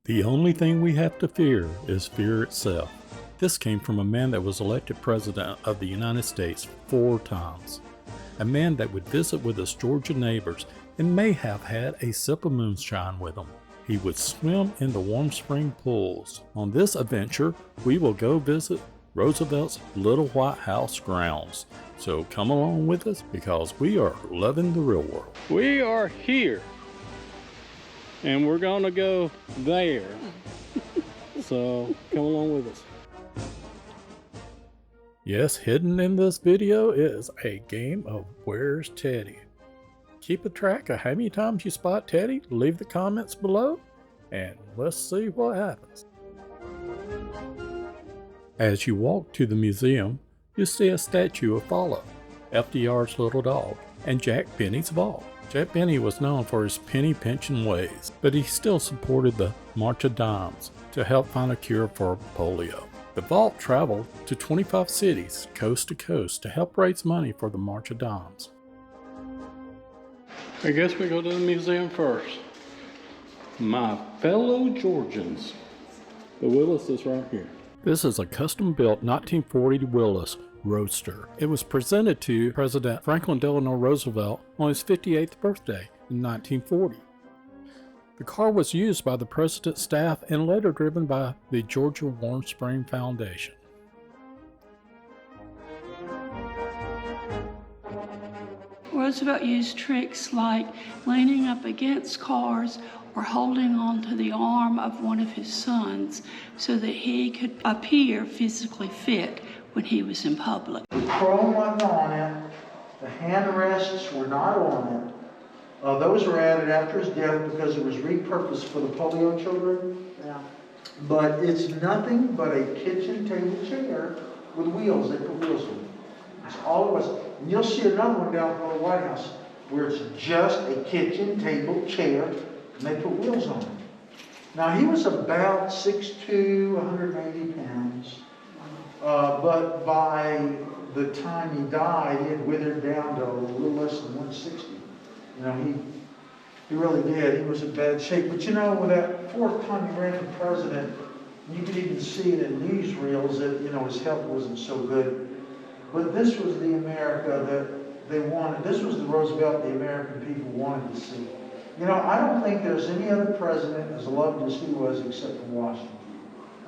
The only thing we have to fear is fear itself. This came from a man that was elected president of the United States 4 times. A man that would visit with his Georgia neighbors and may have had a sip of moonshine with them. He would swim in the warm spring pools. On this adventure, we will go visit Roosevelt's Little White House grounds. So come along with us because we are loving the real world. We are here and we're gonna go there. So come along with us. Yes, hidden in this video is a game of Where's Teddy? Keep a track of how many times you spot Teddy, leave the comments below, and let's see what happens. As you walk to the museum, you see a statue of Follow, FDR's little dog, and Jack Benny's vault. Jack Benny was known for his penny pinching ways, but he still supported the March of Dimes to help find a cure for polio. The vault traveled to 25 cities, coast to coast, to help raise money for the March of Dimes. I guess we go to the museum first. My fellow Georgians. The Willis is right here. This is a custom-built 1940 Willis Roadster. It was presented to President Franklin Delano Roosevelt on his 58th birthday in 1940. The car was used by the president's staff and later driven by the Georgia Warm Spring Foundation. Roosevelt used tricks like leaning up against cars or holding on to the arm of one of his sons so that he could appear physically fit when he was in public. The chrome wasn't on it, the hand rests were not on it. Those were added after his death because it was repurposed for the polio children. Yeah. But it's nothing but a kitchen table chair with wheels. They put wheels on it. That's all it was. And you'll see another one down below the White House where it's just a kitchen table chair and they put wheels on it. Now he was about 6'2", 180 pounds. But by the time he died, he had withered down to a little less than 160. You know, he really did. He was in bad shape. But you know, with that 4th time he ran for president, you could even see it in newsreels that, you know, his health wasn't so good. But this was the America that they wanted. This was the Roosevelt the American people wanted to see. You know, I don't think there's any other president as loved as he was except for Washington.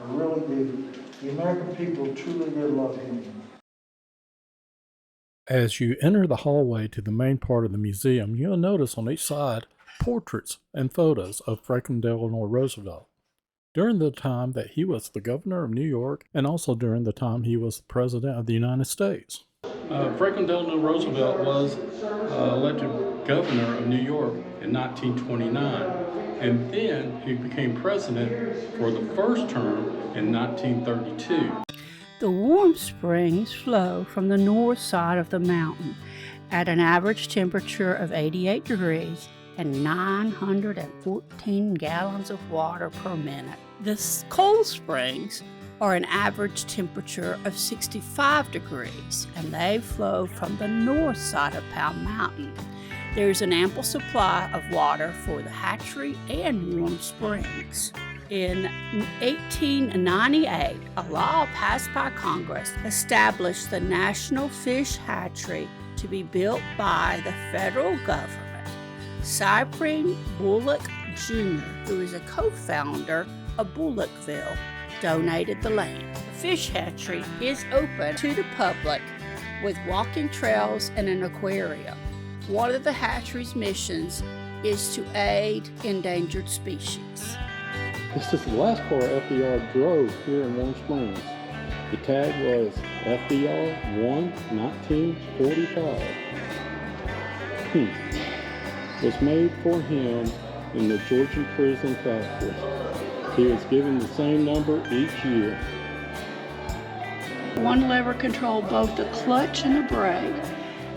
I really do. The American people truly did love him. As you enter the hallway to the main part of the museum, you'll notice on each side portraits and photos of Franklin Delano Roosevelt during the time that he was the governor of New York and also during the time he was the president of the United States. Franklin Delano Roosevelt was elected governor of New York in 1929, and then he became president for the first term in 1932. The warm springs flow from the north side of the mountain at an average temperature of 88 degrees and 914 gallons of water per minute. The cold springs are an average temperature of 65 degrees and they flow from the north side of Powell Mountain. There is an ample supply of water for the hatchery and warm springs. In 1898, a law passed by Congress established the National Fish Hatchery to be built by the federal government. Cyprian Bullock Jr., who is a co-founder of Bullockville, donated the land. The fish hatchery is open to the public with walking trails and an aquarium. One of the hatchery's missions is to aid endangered species. This is the last car FDR drove here in Warm Springs. The tag was FDR 1 1945. Was made for him in the Georgian prison factory. He was given the same number each year. One lever controlled both the clutch and the brake.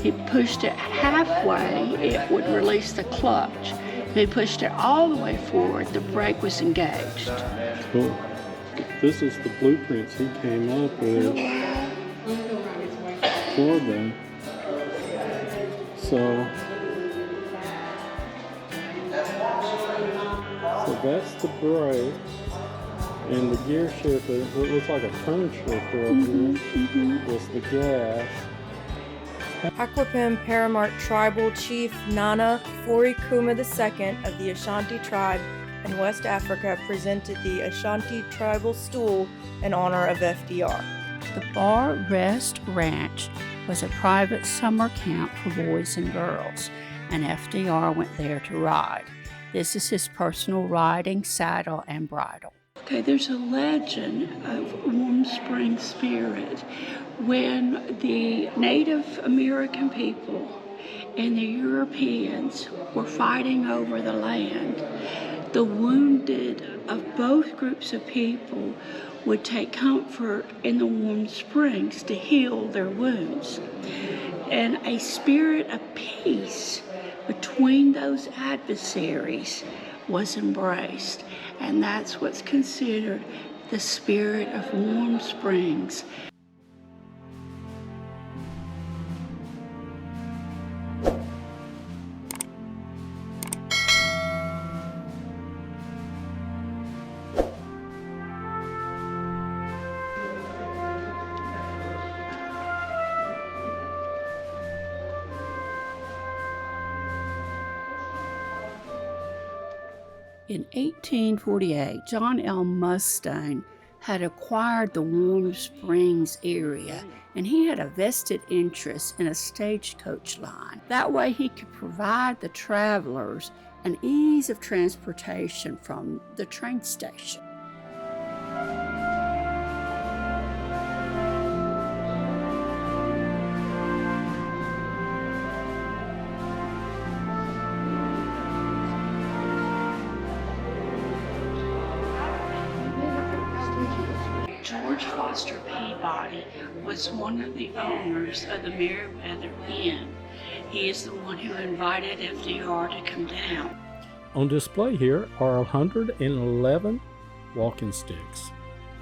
He pushed it halfway, it would release the clutch. If he pushed it all the way forward, the brake was engaged. Cool. This is the blueprints he came up with for them. So that's the brake, and the gear shifter, what looks like a turn shifter up here, is the gas. Akwapim Paramark Tribal Chief Nana Forikuma II of the Ashanti tribe in West Africa presented the Ashanti tribal stool in honor of FDR. The Bar Rest Ranch was a private summer camp for boys and girls, and FDR went there to ride. This is his personal riding saddle and bridle. Okay, there's a legend of Warm Spring Spirit. When the Native American people and the Europeans were fighting over the land, the wounded of both groups of people would take comfort in the warm springs to heal their wounds. And a spirit of peace between those adversaries was embraced. And that's what's considered the spirit of Warm Springs. In 1848, John L. Mustang had acquired the Warm Springs area, and he had a vested interest in a stagecoach line. That way he could provide the travelers an ease of transportation from the train station. George Foster Peabody was one of the owners of the Meriwether Inn. He is the one who invited FDR to come down. On display here are 111 walking sticks.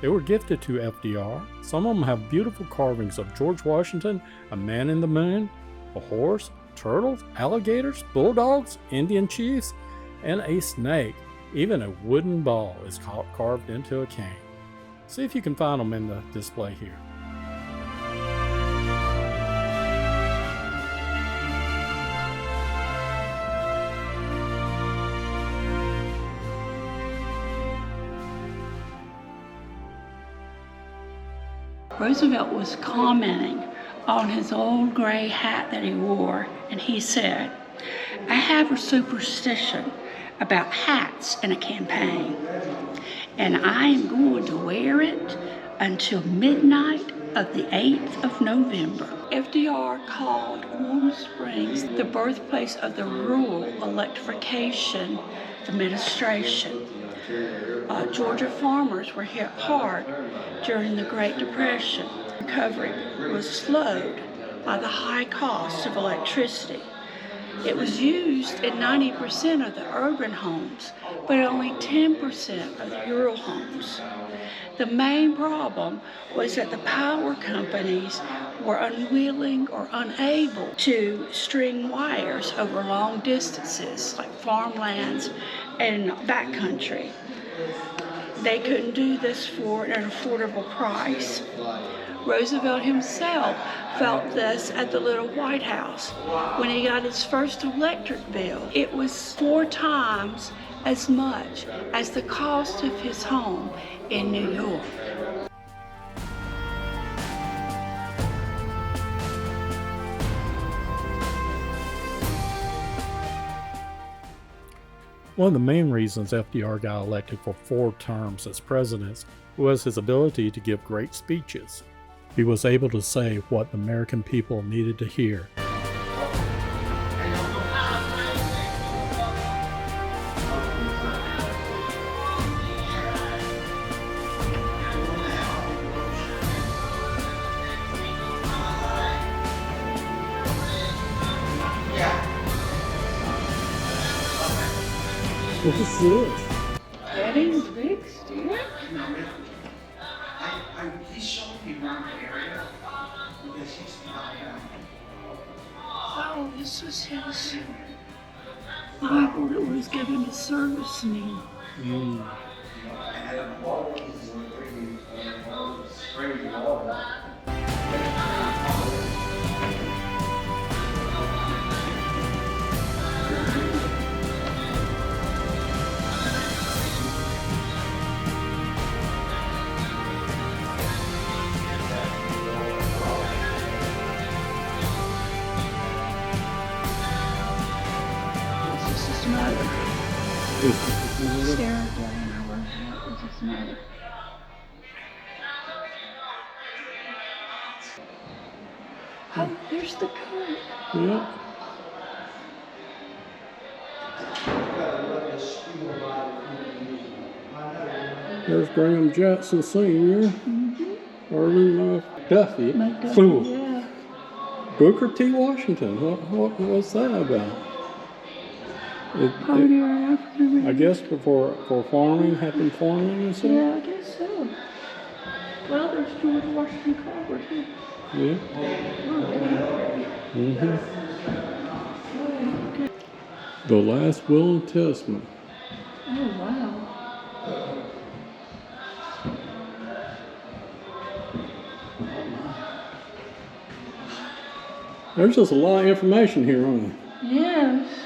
They were gifted to FDR. Some of them have beautiful carvings of George Washington, a man in the moon, a horse, turtles, alligators, bulldogs, Indian chiefs, and a snake. Even a wooden ball is carved into a cane. See if you can find them in the display here. Roosevelt was commenting on his old gray hat that he wore, and he said, "I have a superstition about hats in a campaign, and I am going to wear it until midnight of the 8th of November." FDR called Warm Springs the birthplace of the rural electrification administration. Georgia farmers were hit hard during the Great Depression. Recovery was slowed by the high cost of electricity. It was used in 90% of the urban homes, but only 10% of the rural homes. The main problem was that the power companies were unwilling or unable to string wires over long distances, like farmlands and backcountry. They couldn't do this for an affordable price. Roosevelt himself felt this at the Little White House when he got his first electric bill. It was 4 times as much as the cost of his home in New York. One of the main reasons FDR got elected for 4 terms as president was his ability to give great speeches. He was able to say what the American people needed to hear. What is this? Getting fixed, dear? He showed me around the area because he's Oh, this was his Bible that was given to servicemen. And then the water pieces were pretty, sprayed water. This is his mother. Sarah Jane, this is his mother. Oh, there's the coat. Yeah. There's Graham Jackson Sr. Irving Duffy. McDuffie, Ooh. yeah. Booker T. Washington. What was that about? Pioneer African I guess for farming, helping farming and stuff? Yeah, I guess so. Well, there's George Washington Carver too. Yeah. Mm-hmm. The Last Will and Testament. Oh, wow. There's just a lot of information here, on it. Yes.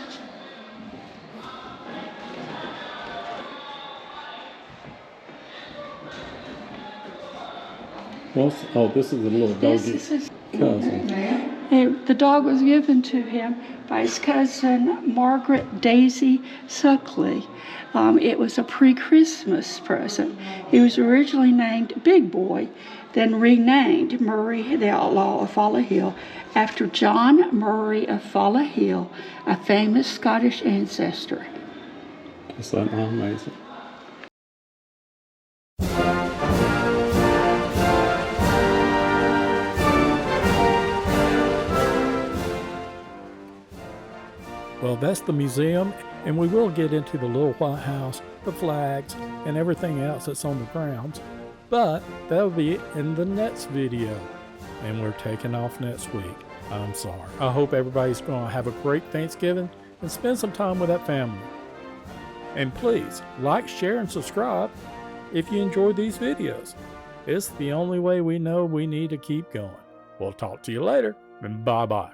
This is a little This doggy is his cousin. The dog was given to him by his cousin Margaret Daisy Suckley. It was a pre-Christmas present. He was originally named Big Boy, then renamed Murray the Outlaw of Fala Hill after John Murray of Fala Hill, a famous Scottish ancestor. Is that not amazing? Well, that's the museum, and we will get into the little White House, the flags, and everything else that's on the grounds, but that'll be in the next video, and we're taking off next week. I'm sorry. I hope everybody's going to have a great Thanksgiving and spend some time with that family. And please, like, share, and subscribe if you enjoy these videos. It's the only way we know we need to keep going. We'll talk to you later, and bye-bye.